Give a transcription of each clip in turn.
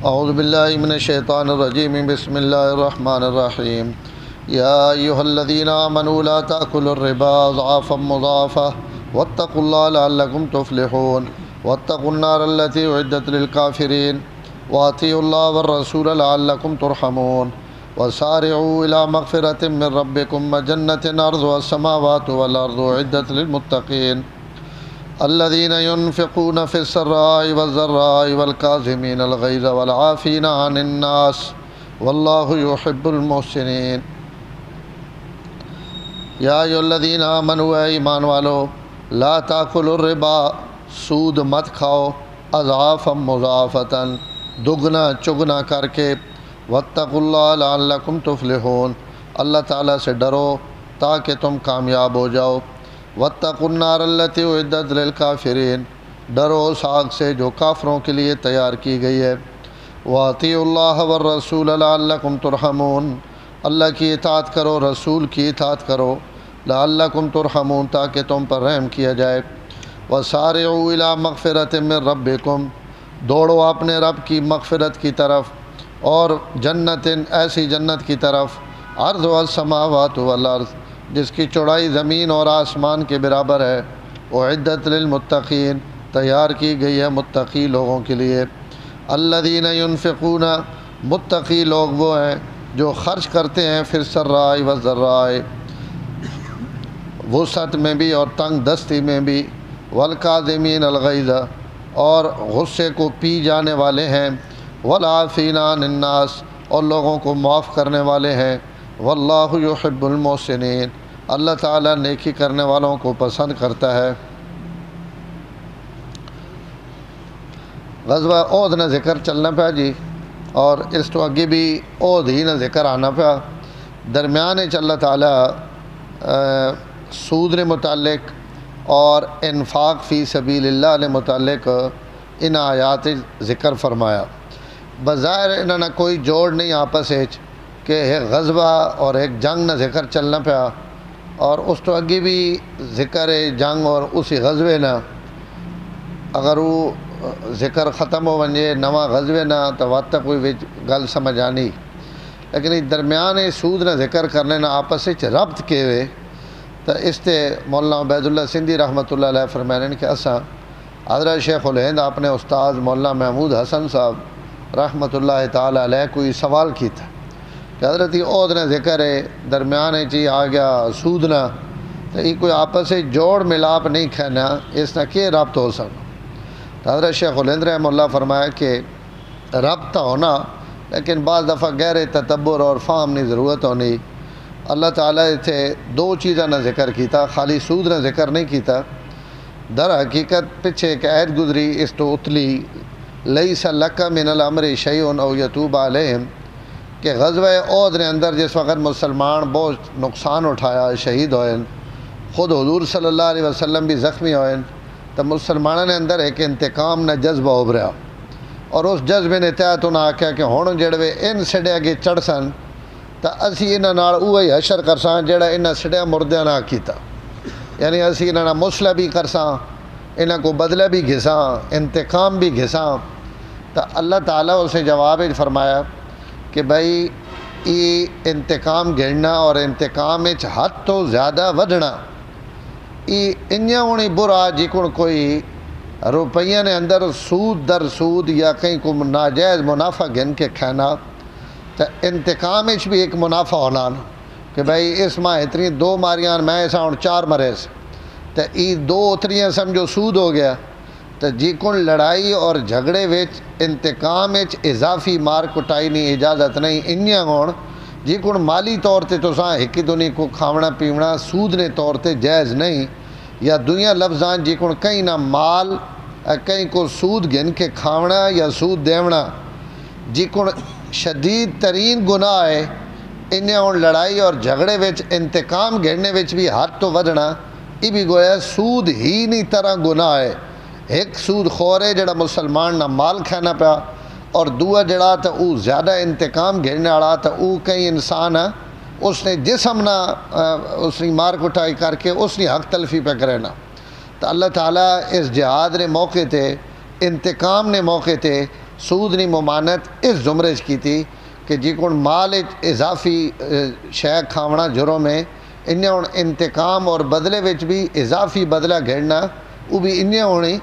اعوذ باللہ من الشیطان الرجیم بسم اللہ الرحمن الرحیم یا ایہا الذین آمنوا لا تأکلوا الربا اضعافا مضاعفا واتقوا اللہ لعلکم تفلحون واتقوا النار التي اعدت للکافرین واطیعوا اللہ والرسول لعلکم ترحمون وسارعوا الى مغفرة من ربکم وجنة عرضها السماوات والارض اعدت للمتقین الذين ينفقون في السراء والضراء والكاظمين الغيظ والعافين عن الناس والله يحب المحسنين یا ایھا الذین آمنوا اے ایمان والو لا تاکلوا الربا سود مت کھاؤ اضعافا مضاعفتا دگنا چگنا کر کے واتقوا اللہ لعلکم تفلحون اللہ تعالیٰ سے ڈرو تاکہ تم کامیاب ہو جاؤ واتقوا النار التي اعدت للکافرین ڈرو اس آگ سے جو کافروں کے لیے تیار کی گئی ہے واطیعوا اللہ والرسول لعلکم ترحمون اللہ کی اطاعت کرو رسول کی اطاعت کرو لعلکم ترحمون تاکہ تم پر رحم کیا جائے وسارعوا الی مغفرۃ من ربکم دوڑو اپنے رب کی مغفرت کی طرف اور جنت ایسی جنت کی طرف عرضها السماوات والارض جس کی چوڑائی زمین اور آسمان کے برابر ہے اعدت للمتقین تیار کی گئی ہے متقی لوگوں کے لیے الذین ینفقون متقی لوگ وہ ہیں جو خرچ کرتے ہیں فی السراء والضراء وسعت میں بھی اور تنگ دستی میں بھی والکاظمین الغیظ اور غصے کو پی جانے والے ہیں والعافین عن الناس اور لوگوں کو معاف کرنے والے ہیں واللہ یحب المحسنین اللہ تعالیٰ نیکی کرنے والوں کو پسند کرتا ہے۔ غزوہ احد نہ ذکر چلنا پیا جی اور اس تو اگے بھی احد ہی نہ ذکر آنا پیا درمیان اللہ تعالیٰ سود نے متعلق اور انفاق فی سبیل اللہ نے متعلق ان آیات ذکر فرمایا بظاہر انہوں نے کوئی جوڑ نہیں آپس کہ ایک غزوہ اور ایک جنگ نہ ذکر چلنا پیا اور اس تو اگے بھی ذکر ہے جنگ اور اسی غزوے نہ اگر وہ ذکر ختم ہو ونجے نواں غزوے نہ تو وقت تک کوئی گل سمجھ آنی لیکن درمیان سود نہ ذکر کرنے نہ آپس ربط کے ہوئے تو اس تے مولانا عبید اللہ سندھی رحمۃ اللہ علیہ فرمائیں کہ اساں حضرت شیخ الہند اپنے استاد مولانا محمود حسن صاحب رحمۃ اللہ تعالی علیہ کوئی سوال کی تھا کہ حضرت احد نہ ذکر ہے درمیان چی آ گیا سود نہ تو یہ کوئی آپس سے جوڑ ملاپ نہیں کھانا اس نہ کہ رابطہ ہو سکتا تو حضرت شیخ الہند رحمہ اللہ فرمایا کہ رابطہ ہونا لیکن بعض دفعہ گہرے تدبر اور فہم کی ضرورت ہونی اللہ تعالیٰ تھے دو چیزاں نہ ذکر کیتا خالی سود نہ ذکر نہیں کیتا در حقیقت پیچھے ایک عہد گزری اس تو اتلی لیس لک من الامر شیء او یتوب علیہم کہ غزوہ احد نے اندر جس وقت مسلمان بہت نقصان اٹھایا شہید ہوئے خود حضور صلی اللہ علیہ وسلم بھی زخمی ہوئے تو مسلمانوں نے اندر ایک انتقام نہ جذبہ ابھریا اور اس جذبے نے تحت انہیں آکھیا کہ ہن جڑے ان سڑے اگے چڑھ سن تو اسی انہاں نال اوہی حشر کرساں جڑا انہاں سڑیا مردیاں نہ کیتا یعنی اسی انہاں نال مصلح بھی کرساں انہاں کو بدلہ بھی گھساں انتقام بھی گھساں تو اللہ تعالیٰ اسے جواب فرمایا کہ بھائی یہ انتقام گھڑنا اور انتقام حد تو زیادہ ودھنا یہ انجا ہونی برا جی کوئی روپیہ نے اندر سود در سود یا کہیں کو ناجائز منافع گن کے کھانا تو انتقام بھی ایک منافع ہونا کہ بھائی اس ماہ اتنی دو ماریاں میں ایسا ہوں 4 مرے سے تو یہ 2 اتریاں سمجھو سود ہو گیا تو جی کن لڑائی اور جھگڑے وچ انتقام اضافی مار کٹائی نہیں اجازت نہیں انیا ہون جی کن مالی طور تے تو ساں ہکی دنی کو کھاونا پیونا سود نے طور تے جائز نہیں یا دنیا لفظان جی کن کہیں نہ مال کہیں کو سود گن کے کھاونا یا سود دیونا جی کن شدید ترین گناہ ہے انیا ہون لڑائی اور جھگڑے وچ انتقام گھڑنے وچ بھی حد تو ودھنا یہ بھی گویا سود ہی نہیں طرح گناہ ہے ایک سود خور ہے جڑا مسلمان نہ مال کھانا پیا اور دوسرا جڑا تو وہ زیادہ انتقام گھڑنے والا تو وہ کئی انسان اس نے جسم نہ اس نے مار کٹائی کر کے اس نے حق تلفی پہ کرنا تو اللہ تعالیٰ اس جہاد نے موقع تے انتقام نے موقع تے سود نہیں ممانت اس زمرے کی تھی کہ جی کو مال اضافی شے کھاونا جرم ہے، انہیں ہوں انتقام اور بدلے وچ بھی اضافی بدلہ گھڑنا وہ بھی انہیں ہونی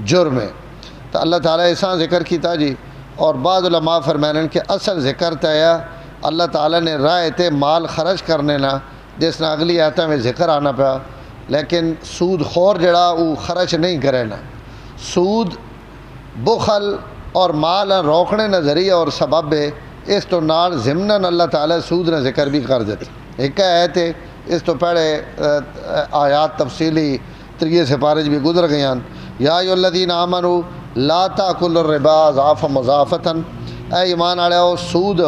جرم ہے۔ تو اللہ تعالیٰ ایسا ذکر کیتا جی، اور بعض علماء فرمائیں کہ اصل ذکر تایا اللہ تعالیٰ نے رائے تے مال خرچ کرنے نا، جس نے اگلی آیتوں میں ذکر آنا پیا، لیکن سود خور جڑا وہ خرچ نہیں کرے نا۔ سود بخل اور مال روکنے نظریہ اور سبب ہے، اس تو نال ضمناً اللہ تعالیٰ سود نے ذکر بھی کر دیتے۔ ایک آیت ہے، اس تو پہلے آیات تفصیلی 3 سپارے بھی گزر گئے ہیں۔ یا ایھا الذین آمنوا لا تاکلوا الربا اضعافا مضاعفۃ، اے ایمان والو سود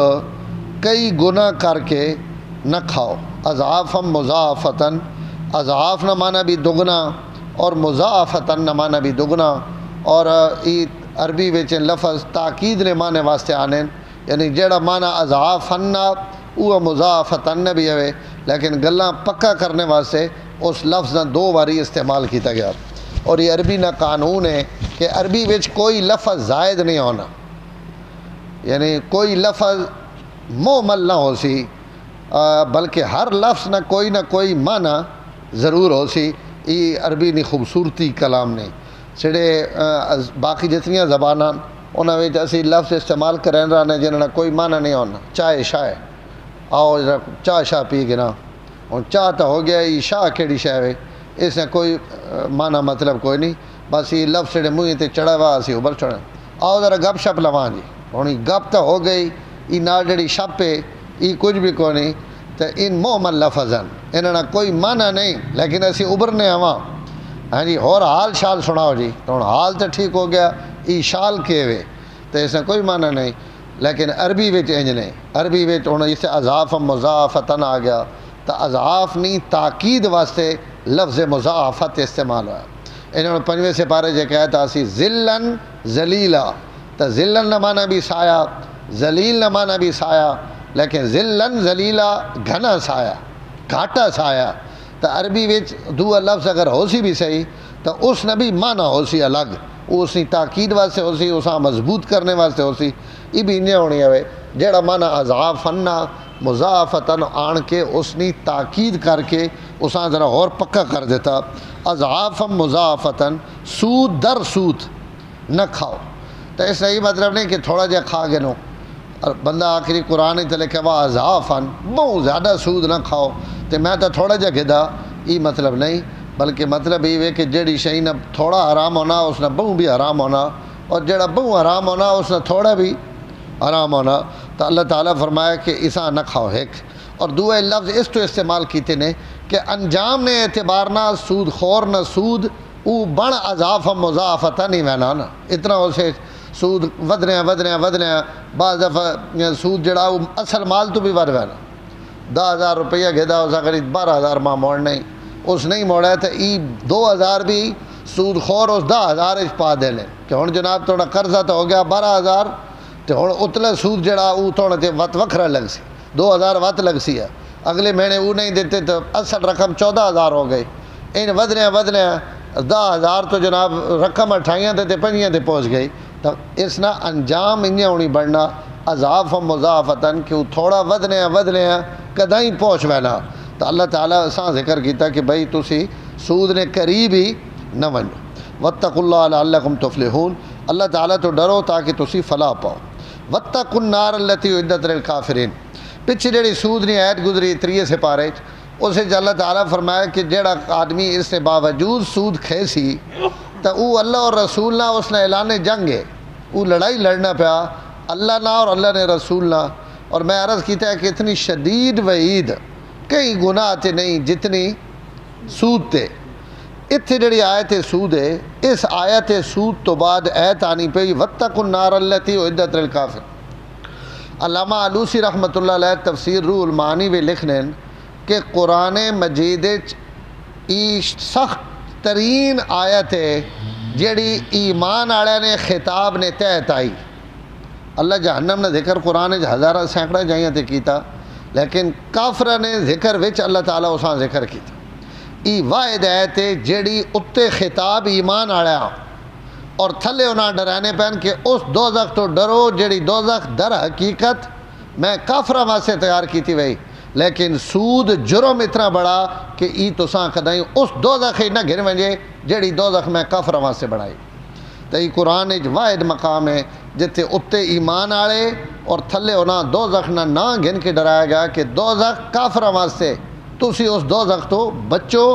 کئی گناہ کر کے نہ کھاؤ۔ اضعافا مضاعفۃ، اضعاف نہ مانا بھی دگنا اور مضاعفۃ نہ مانا بھی دگنا، اور عربی وچ لفظ تاکید نے معنی واسطے آنے، یعنی جڑا معنی اضعافن وہ مضاعفتن بھی ہے، لیکن گلاں پکا کرنے واسطے اس لفظ نہ 2 باری استعمال کیتا گیا۔ اور یہ عربی نہ قانون ہے کہ عربی وچ کوئی لفظ زائد نہیں ہونا، یعنی کوئی لفظ مہمل نہ ہو سی، بلکہ ہر لفظ نہ کوئی معنی ضرور ہو سی۔ یہ عربی نی خوبصورتی کلام نہیں سڑے باقی جتنی زباناں انہاں وچ اسی لفظ استعمال کریں رہنے جنہاں کوئی معنی نہیں ہونا۔ چائے شائے، آؤ چاہ شاہ پی گنا، اور چاہ تو ہو گیا، یہ شاہ کیڑی شاہ ہے، اس نے کوئی معنی مطلب کوئی نہیں، بس یہ لفظ سڑے منہ تے چڑھا ہوا اسی اوپر چڑھا۔ آؤ ذرا گپ شپ لواں جی، ہوں گپ تو ہو گئی، یہ نال جڑی شپ ہے یہ کچھ بھی کوئی نہیں، تو ان محمل لفظ ہیں، انہاں کوئی معنی نہیں، لیکن اسی ابھرنے آواں۔ ہاں جی، اور حال شال سناؤ جی، تو ہوں حال تو ٹھیک ہو گیا، یہ شال کے وے تو اس نے کوئی معنی نہیں، لیکن عربی وچ انج نہیں، عربی وچ ہوں اس سے اضعاف مضاعفتن آ گیا، تو اضعاف نہیں تاکید واسطے لفظ مضاعفت استعمال ہوا۔ انہوں نے 5ویں سپارے جو کہتا سی ذلن ذلیلا، تو ذلن نہ مانا بھی سایہ، ذلیل نہ مانا بھی سایہ، لیکن ذلن ذلیلا گھنا سایہ، گھاٹا سایہ۔ تو عربی وچ 2 لفظ اگر ہو سی بھی صحیح تو اس نے بھی معنی ہو سی الگ، اس نے تاکید واسطے ہو سی، اساں مضبوط کرنے واسطے ہو سی، یہ بھی انہیں ہونی ہے جڑا معنی اضعافن مضاعفتن آن کے اس نے تاکید کر کے اساں ذرا اور پکا کر دیتا۔ اضعافا مضاعفتن، سود در سود نہ کھاؤ، تو اس نے یہ مطلب نہیں کہ تھوڑا جہا کھا گے نو، اور بندہ آخری قرآن تے لکھے وا اضعافن، بہت زیادہ سود نہ کھاؤ، تو میں تو تھوڑا جہا گدا، یہ مطلب نہیں، بلکہ مطلب یہ ہے کہ جڑی شئی نہ تھوڑا حرام ہونا اس نے بہو بھی حرام ہونا، اور جڑا بہو حرام ہونا اس نے تھوڑا بھی حرام ہونا۔ تو اللہ تعالیٰ فرمایا کہ اسا نہ کھاؤ ایک، اور دوسرے لفظ اس تو استعمال کیتے نے کہ انجام نے اعتبار نہ سود خور نہ سود او بن اضعاف مضاعفتہ نہیں وینا نا، اتنا اسے سود ودنے بعض دفعہ سود جڑا وہ اصل مال تو بھی ود وینا، 10,000 روپیہ گھدا اس اگر 12,000 ماں موڑنا ہی اس نہیں موڑا تو ای 2,000 بھی سود خور اس 10,000 پا دے لیں کہ ہوں جناب تھوڑا قرضہ تو ہو گیا 12,000، تو ہوں اتلا سود جڑا وہ تھوڑا تے وت وکھرا لگ سی، 2,000 وت لگ سی ہے، اگلے مہینے وہ نہیں دیتے تو اصل رقم 14,000 ہو گئی، ان ودنے 10,000 تو جناب رقم 28 تے 5 تے پہنچ گئی، تو اس نا انجام انہیں ہونی بڑھنا اضعاف مضاعفتن کہ وہ تھوڑا ودنے کداں ہی پہنچ وینا۔ تو اللہ تعالیٰ اساں ذکر کیتا کہ بھائی تسی سود نے قریب ہی نہ ونو، واتقوا اللہ لعلکم تفلحون، اللہ تعالیٰ تو ڈرو تاکہ تسی فلاح پاؤ۔ واتقوا النار التی اعدت للکافرین، پچھے جڑی سود نے آیت گزری 3 سپارے اسے اللہ تعالیٰ فرمایا کہ جڑا آدمی اس سے باوجود سود کھے سی تو وہ اللہ اور رسول نہ اس نے اعلان جنگ ہے، وہ لڑائی لڑنا پیا اللہ نہ اور اللہ نے رسول نہ، اور میں عرض کیتا ہے کہ اتنی شدید وعید کئی گناہ تے نہیں جتنی سود تے۔ اتھے جڑی آیت سود ہے، اس آیت سود تو بعد آیت آنی پئی واتقوا النار التی اعدت للکافر۔ علامہ علوسی رحمۃ اللہ علیہ تفسیر روح المعانی میں لکھنے کہ قرآن مجید ای سخت ترین آیت ہے جڑی ایمان والے نے خطاب نے تحت آئی۔ اللہ جہنم نے ذکر قرآن ہزارہ سینکڑا جائیں تے کیتا، لیکن کافرہ نے ذکر وچ اللہ تعالیٰ اساں ذکر کیتا۔ ای واحد آیت ہے جڑی اتے خطاب ایمان آیا، اور تھلے انہاں ڈرانے پین کہ اس دوزخ تو ڈرو جڑی دوزخ در حقیقت میں کافرہ واسطے تیار کیتی وئی، لیکن سود جرم اتنا بڑا کہ ای تساں کدائیں اس دوزخ نہ گھر ونجے جڑی دوزخ میں کافرہ واسطے بڑھائی۔ تو یہ قرآن واحد مقام ہے جتے اتے ایمان آڑے اور تھلے انہاں دوزخ نہ گھن کے ڈرایا گیا کہ دوزخ کافرہ واسطے، تسی اس دوزخ تو بچو،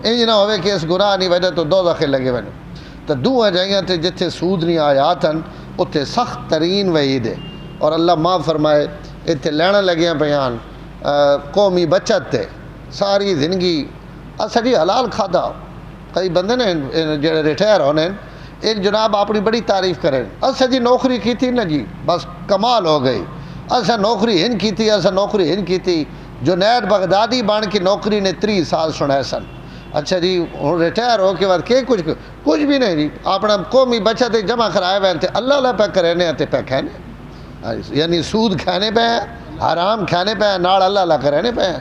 انج نہ ہوئے کہ اس گناہ نہیں وجہ تو دوزخ لگے ونجو۔ تو دو جائیں تے جتھے سود نہیں آیات ہیں اتھے سخت ترین وعید ہے، اور اللہ معاف فرمائے اتھے لینا لگیاں بیان قومی بچت تے ساری زندگی اسا جی حلال کھادا۔ کئی بندے نے جڑے ریٹائر ہونے ان جناب اپنی بڑی تعریف کریں، اسا جی نوکری کی تھی نا جی بس کمال ہو گئی، اسا نوکری ہن کی تھی، اسا نوکری ہن کی تھی۔ جنید بغدادی بان کی نوکری نے 30 سال سنے سن۔ اچھا جی ریٹائر ہو کے بعد کہ کچھ بھی نہیں جی، اپنا قومی بچت جمع کرائے ہوئے تھے، اللہ اللہ پہ کرنے تے پہ کھانے، یعنی سود کھانے پہ ہیں، حرام کھانے پہ ہیں، ناڑ اللہ اللہ کرنے پہ ہیں۔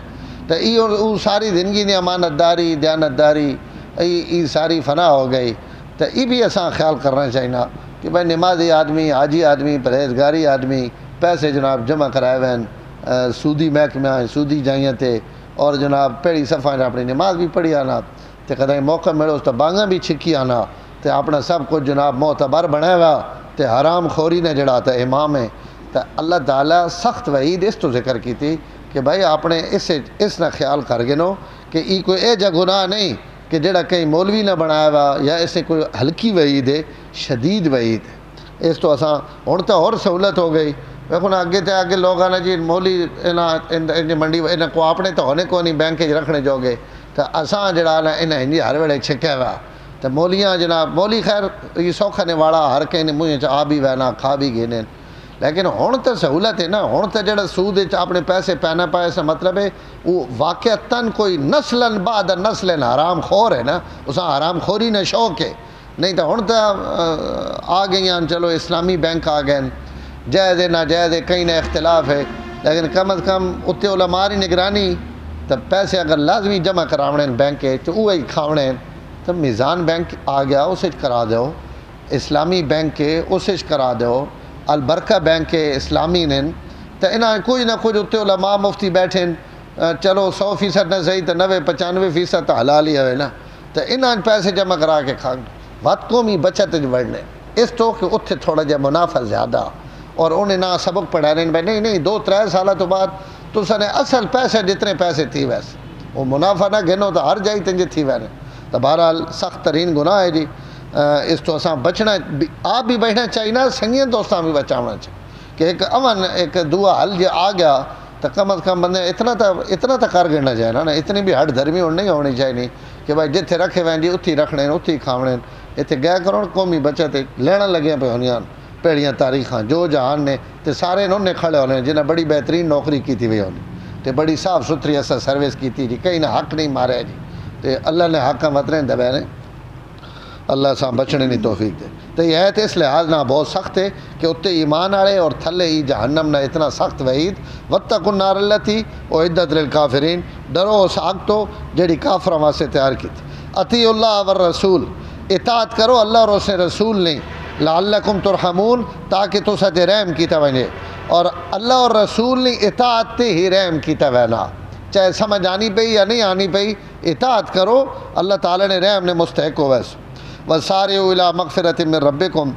تو یہ ساری زندگی نے امانت داری دیانت داری یہ ساری فنا ہو گئی۔ تو یہ بھی اساں خیال کرنا چاہیے کہ بھائی نمازی آدمی، حاجی آدمی، پرہیزگاری آدمی پیسے جناب جمع کرائے ہوئے ہیں سودی محکمہ سودی جائیں تے، اور جناب پیڑی صفحہ اپنی نماز بھی پڑھی آنا، تو کدیں موقع ملے اس تو بانگاں بھی چھکی آنا، تو اپنا سب کچھ جناب معتبر بنے ہوا، تو حرام خوری نے جڑا تا امام ہے۔ تو اللہ تعالیٰ سخت وعید اس تو ذکر کی تھی کہ بھائی اپنے اس نہ خیال کر گنو کہ یہ کوئی اے جا گناہ نہیں کہ جڑا کہیں مولوی نہ بنایا ہوا یا اس سے کوئی ہلکی وعید ہے، شدید وعید ہے۔ اس تو اساں ہن تو اور سہولت ہو گئی، دیکھو نا اگے تے آگے لوگ آنا جی مولی منڈی انہاں کو اپنے تو ہونے کو نہیں بینک رکھنے جو گے، تو اساں جڑا نا انہاں ہنجی ہر ویلے چھکیا ہوا۔ تو مولیاں جناب مولی خیر یہ سوکھا نے والا ہر کہیں نے منہ چ آ بھی وینا کھا بھی گئے، لیکن ہن تو سہولت ہے نا، ہن تو جڑا سود اپنے پیسے پینا پائے اس مطلب ہے وہ واقعتاً کوئی نسلاً بعد نسل حرام خور ہے نا، اساں حرام خوری نے شوق ہے۔ نہیں تو ہن تو آ گئی ہیں، چلو اسلامی بینک آ گئے، جائز ہے ناجائز ہے کہیں نہ اختلاف ہے، لیکن کم از کم اتنے علماء کی نگرانی تو پیسے اگر لازمی جمع کراونے بینک تو وہی کھاونے، تو میزان بینک آ گیا اسے کرا دو، اسلامی بینک کے اسے کرا دو، البرکہ بینک کے اسلامی نے، تو انہاں کچھ نہ کچھ اتنے علماء مفتی بیٹھے، چلو 100% نہ صحیح تو 90-95% تو حلال ہی ہوئے نا، تو انہاں پیسے جمع کرا کے کھا وقت قومی بچت بڑھنے اس تو کہ اتنے تھوڑا جہا منافع زیادہ، اور انہیں نہ سبق پڑھانے بھائی نہیں 2-3 سالہ تو بعد تو سنے اصل پیسے جتنے پیسے تھی ویسے وہ منافع نہ گنو تو ہر جائی تنجے تھی وینے۔ تو بہرحال سخت ترین گناہ ہے جی، اس تو اساں بچنا آپ بھی بچنا چاہیے نا، سنگین دوستاں بھی بچانا چاہیے کہ ایک امن ایک دعا حل جو آ گیا تو کم از کم بندے اتنا تو کر گڑنا چاہیے نا، اتنی بھی ہٹ دھرمی نہیں ہونی چاہیے کہ بھائی جتھے رکھے وین جی اتھی رکھنے اتھی ہی کھاونے، اتنے گئے کرو قومی بچت لینا لگے پہ ہونیاں پیڑیاں تاریخاں جو جہان نے تے سارے انہوں نے کھڑے ہونے جنہیں بڑی بہترین نوکری کی تھی ہوئی تے بڑی صاف ستھری ایسا سروس کی تھی جی، کہیں نہ حق نہیں مارے جی، تے اللہ نے حق وطنے دبے نے، اللہ سے بچنے نہیں توفیق دے۔ تو یہ ہے تو اس لحاظ نہ بہت سخت ہے کہ اتنے ایمان آڑے اور تھلے ہی جہنم نہ اتنا سخت وعید، وَاتَّقُوا النَّارَ الَّتِي أُعِدَّتْ لِلْكَافِرِينَ، ڈرو اس آگ تو جڑی کافراں واسطے تیار کی تھی۔ اطیعوا اللہ والرسول، اطاعت کرو اللہ اور اس رسول نے، لعلکم ترحمون تاکہ تو سجے رحم کیتا وجے، اور اللہ اور رسول نے اطاعت تے ہی رحم کیتا وینا، چاہے سمجھ آنی پئی یا نہیں آنی پئی اطاعت کرو، اللہ تعالیٰ نے رحم نے مستحق ہو ویسے۔ وَسَارِعُوا إِلَىٰ مَغْفِرَةٍ مِّن رَبِّكُمْ،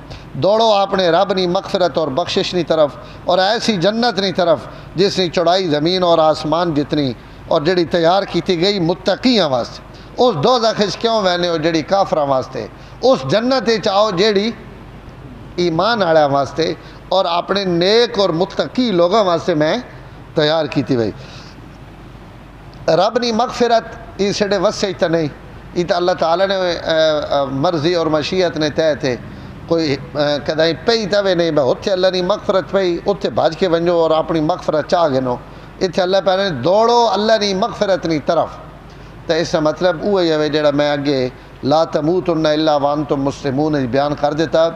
دوڑو اپنے رب نی مغفرت اور بخشش نی طرف، اور ایسی جنت نی طرف جس نی چوڑائی زمین اور آسمان جتنی، اور جڑی تیار کیتی گئی متقیاں واسطے، اس دوزخ کیوں وینے ہو جڑی کافراں واسطے، اس جنت چاہو جڑی ایمان آڑا واسطے اور اپنے نیک اور متقی لوگوں واسطے میں تیار کیتی گئی۔ رب نی مغفرت یہ سڑے وسع تو نہیں، یہ تو اللہ تعالیٰ نے مرضی اور مشیت نے طے تھے، کوئی کدائیں پئی توے نہیں بھائی اتھے اللہ نی مغفرت پئی اتھے بھاج کے ونجو اور اپنی مغفرت چاہ گنو، اتھے اللہ پہنے دوڑو اللہ نی مغفرت نی طرف۔ تو اس کا مطلب وہی ہے جڑا میں اگے لا تموتن الا وانتم مسلمون بیان کر دیتا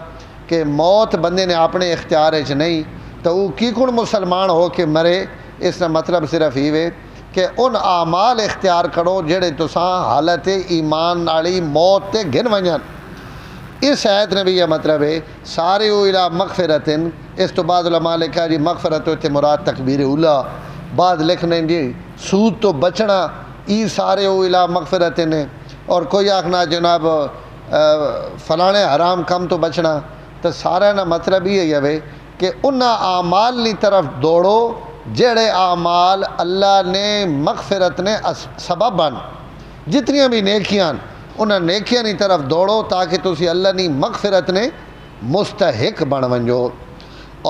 کہ موت بندے نے اپنے اختیار چ نہیں، تو وہ کی کن مسلمان ہو کے مرے، اس کا مطلب صرف یہ کہ ان اعمال اختیار کرو جڑے تساں حالت ایمان والی موت تے گن ونجن۔ اس آیت نے بھی یہ مطلب ہے سارے الی مغفرتن، اس تو بعد علماء لکھا جی مغفرت تے مراد تکبیر اولا، بعد لکھنے جی سود تو بچنا، ای سارے الی مغفرتن ہے، اور کوئی آخنا جناب فلانے حرام کم تو بچنا، تو سارا نا مطلب یہ ہے کہ انہاں اعمال نی طرف دوڑو جڑے اعمال اللہ نے مغفرت نے سبب بن، جتنی بھی نیکیاں انہاں نیکیاں نی طرف دوڑو تاکہ تسی اللہ نی مغفرت نے مستحق بن ونجو،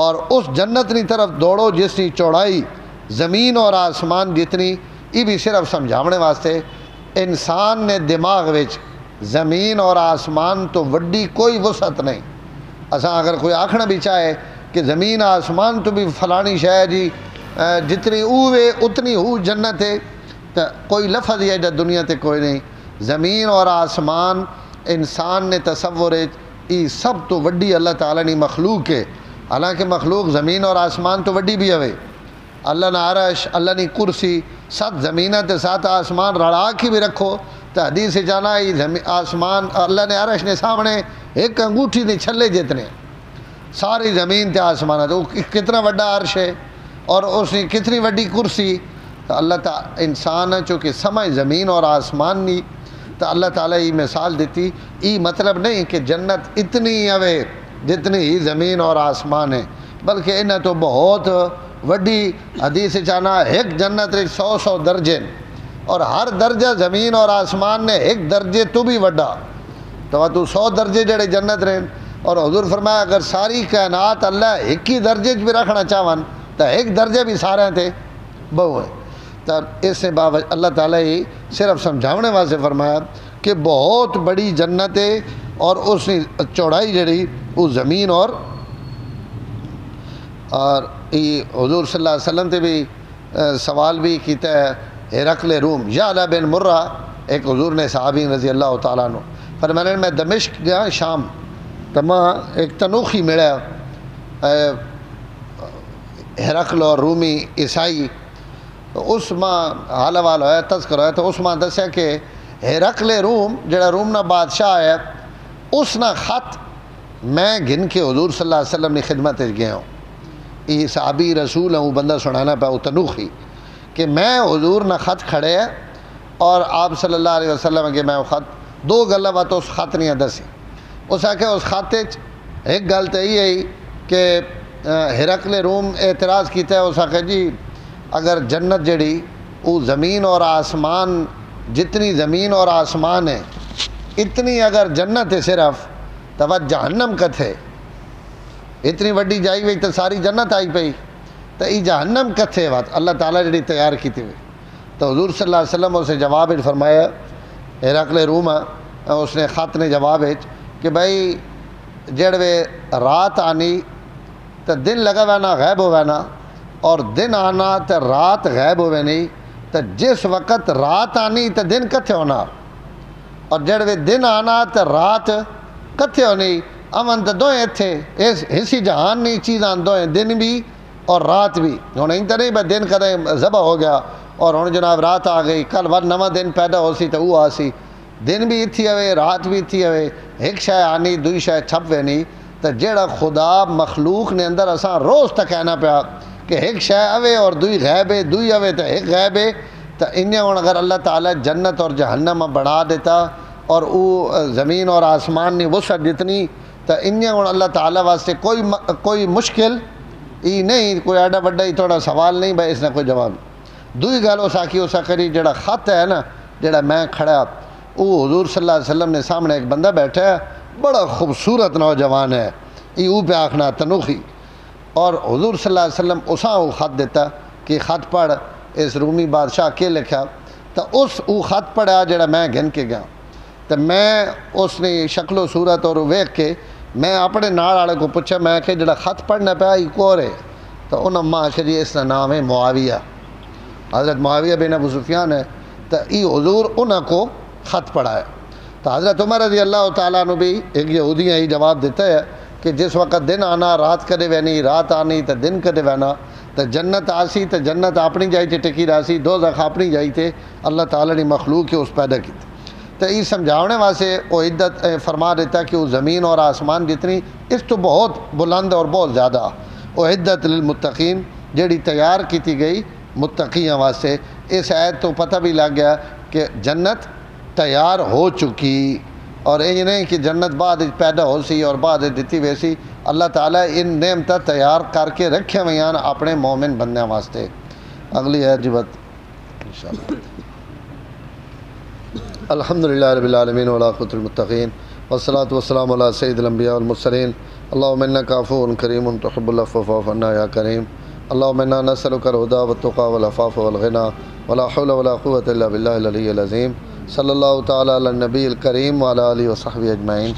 اور اس جنت نی طرف دوڑو جس کی چوڑائی زمین اور آسمان جتنی۔ یہ بھی صرف سمجھاونے واسطے انسان نے دماغ وچ زمین اور آسمان تو وڈی کوئی وسعت نہیں۔ اساں اگر کوئی آکھنا بھی چاہے کہ زمین آسمان تو بھی فلانی شے جی جتنی اوے اتنی ہو جنت ہے، تو کوئی لفظ یہ جا دنیا تے کوئی نہیں۔ زمین اور آسمان انسان نے تصور ہے یہ سب تو وڈی اللہ تعالیٰ نے مخلوق ہے، حالانکہ مخلوق زمین اور آسمان تو وڈی بھی ہوئے، اللہ نے عرش، اللہ نے کرسی، 7 زمینہ تے 7 آسمان رڑا کی بھی رکھو تو حدیث جانا یہ آسمان اللہ نے عرش نے سامنے ایک انگوٹھی نے چھلے جتنے، ساری زمین تے آسمان ہے، تو کتنا وڈا عرش ہے اور اس نے کتنی وڈی کرسی۔ تو اللہ تعالیٰ انسان چونکہ سمجھ زمین اور آسمان نہیں، تو اللہ تعالیٰ یہ مثال دیتی، یہ مطلب نہیں کہ جنت اتنی ہوے جتنی ہی زمین اور آسمان ہے، بلکہ انہیں تو بہت وڈی حدیث چانا ایک جنت 100 درجے، اور ہر درجہ زمین اور آسمان نے ایک درجے تو بھی وڈا، تو 100 درجے جڑے جنت رہن، اور حضور فرمایا اگر ساری کائنات اللہ ایک ہی درجے بھی رکھنا چاہون تو ایک درجے بھی سارے تھے بہو ہے۔ تو اس سے اللہ تعالیٰ ہی صرف سمجھاونے واسطے فرمایا کہ بہت بڑی جنت ہے، اور اس کی چوڑائی جڑی وہ زمین اور یہ حضور صلی اللہ علیہ وسلم تے بھی سوال بھی کیتا ہے ہرقل روم یعلا بن مرہ، ایک حضور نے صحابی رضی اللہ تعالیٰ عنہ فرمایا میں دمشق گیا شام، تو میں ایک تنوخی ملا ہرقل اور رومی عیسائی، اس ماں حال حوال ہویا تذکر ہویا، تو اس ماں دسیا کہ ہرقل روم جڑا روم نا بادشاہ ہے اس نا خط میں گن کے حضور صلی اللہ علیہ وسلم نے خدمت گیا ہوں، یہ صحابی رسول ہوں بندہ سنانا پہ تنوخی کہ میں حضور نا خط کھڑے ہے اور آپ صلی اللہ علیہ وسلم کے میں خط دو گلہ بات اس خط نہیں دسی، اس آکے اس خط ایک گل تو یہ ہے کہ ہرقل روم اعتراض کیتا ہے، اس آکے جی اگر جنت جڑی وہ زمین اور آسمان جتنی زمین اور آسمان ہے اتنی اگر جنت ہے صرف تو وہ جہنم کتھے، اتنی وڈی جائی ہوئی تو ساری جنت آئی پئی، تو یہ جہنم کتھے بات اللہ تعالیٰ جڑی تیار کی تھی۔ تو حضور صلی اللہ علیہ وسلم اسے جواب فرمایا ہرقل روم اس نے خط نے جواب کہ بھائی جڑوے رات آنی تو دن لگا وینا غیب ہو وینا، اور دن آنا تو رات غیب ہوئے نہیں، تو جس وقت رات آنی تو دن کتھے ہونا، اور جڑوے دن آنا تو رات کتھے ہونی، امن تو دوئیں تھے اس ہسی جہان نہیں چیزاں دوئیں دن بھی اور رات بھی، ہوں تو نہیں بھائی دن کدیں ذبح ہو گیا اور ہوں جناب رات آ گئی، کل بعد نواں دن پیدا ہو سی تو وہ آ سی، دن بھی اتھی ہوئے رات بھی اتھی ہوئے، ایک شے آنی دوئی شے چھپ وے نہیں، تو جیڑا خدا مخلوق نے اندر اساں روز تک کہنا پیا کہ ایک شے اوے اور دوئی غیب ہے، دوئی اوے تو ایک غیب ہے، تو انہیں ہوں اگر اللہ تعالیٰ جنت اور جہنم بڑھا دیتا اور وہ زمین اور آسمان نے وسعت جتنی، تو انہیں ہوں اللہ تعالیٰ واسطے کوئی مشکل ہی نہیں، کوئی ایڈا بڑا ہی تھوڑا سوال نہیں بھائی اس نے کوئی جواب نہیں۔ دوئی گل اس آکی اس آخری جڑا خط ہے نا جڑا میں کھڑا، وہ حضور صلی اللہ علیہ وسلم نے سامنے ایک بندہ بیٹھا ہے بڑا خوبصورت نوجوان ہے، یہ او پہ آخنا تنوخی، اور حضور صلی اللہ علیہ وسلم اساں وہ خط دیتا کہ خط پڑھ اس رومی بادشاہ کے لکھا، تو اس او خط پڑھا جڑا میں گن کے گیا، تو میں اس نے شکل و صورت اور ویکھ کے میں اپنے نال والے کو پوچھا، میں کہ جڑا خط پڑھنا پیا یہ کون ہے، تو انہوں نے آخر جی اس کا نام ہے معاویہ، حضرت معاویہ بن ابو سفیان ہے، تو یہ حضور انہوں کو خط پڑھا ہے۔ تو حضرت عمر رضی اللہ تعالیٰ عنہ بھی ایک یہودیاں ہی جواب دیتا ہے کہ جس وقت دن آنا رات کدے وینی، رات آنی تو دن کدے وینا، تو جنت آسی تو جنت اپنی جائی تے ٹکی راسی، دوزخ اپنی جائی تے اللہ تعالیٰ نے مخلوق ہے اس پیدا کی۔ تو یہ سمجھانے واسطے وہ عدت فرما دیتا کہ وہ زمین اور آسمان جتنی اس تو بہت بلند اور بہت زیادہ وہ عدت للمتقین جیڑی تیار کیتی گئی متقیاں واسطے۔ اس آیت تو پتہ بھی لگ گیا کہ جنت تیار ہو چکی، اور یہ نہیں کہ جنت بعد پیدا ہو سی اور بعد دیتی ویسی، اللہ تعالیٰ ان نعمتیں تیار کر کے رکھے ہوئے ہیں اپنے مومن بندیاں واسطے۔ اگلی آیت جبت انشاءاللہ۔ الحمدللہ رب العالمین والعاقبۃ للمتقین والصلاۃ والسلام علی سید الانبیاء والمرسلین اللہم انک عفو کریم تحب العفو فاعف عنا یا کریم اللہم انا نسألک الہدی والتقی والعفاف والغنی ولا حول ولا قوة الا باللہ العلی العظیم صلی اللہ تعالی علی النبی الکریم وعلی آلہ وصحبہ اجمعین۔